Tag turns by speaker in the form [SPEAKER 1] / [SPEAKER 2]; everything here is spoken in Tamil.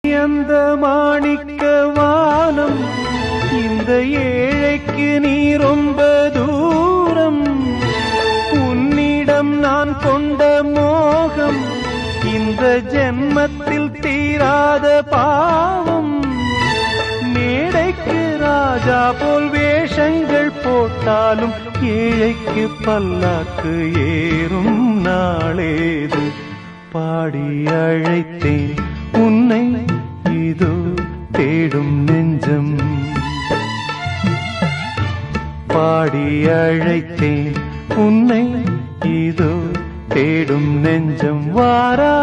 [SPEAKER 1] அந்த மாணிக்க வானம் இந்த ஏழைக்கு நீ ரொம்ப தூரம். உன்னிடம் நான் கொண்ட மோகம் இந்த ஜென்மத்தில் தீராத பாவம். மேடைக்கு ராஜா போல் வேஷங்கள் போட்டாலும் ஏழைக்கு பல்லாக்கு ஏறும் நாளேது. பாடி அழைத்தேன் உன்னை இதோ தேடும் நெஞ்சம். பாடி அழைத்தேன் உன்னை இதோ தேடும் நெஞ்சம். வாரா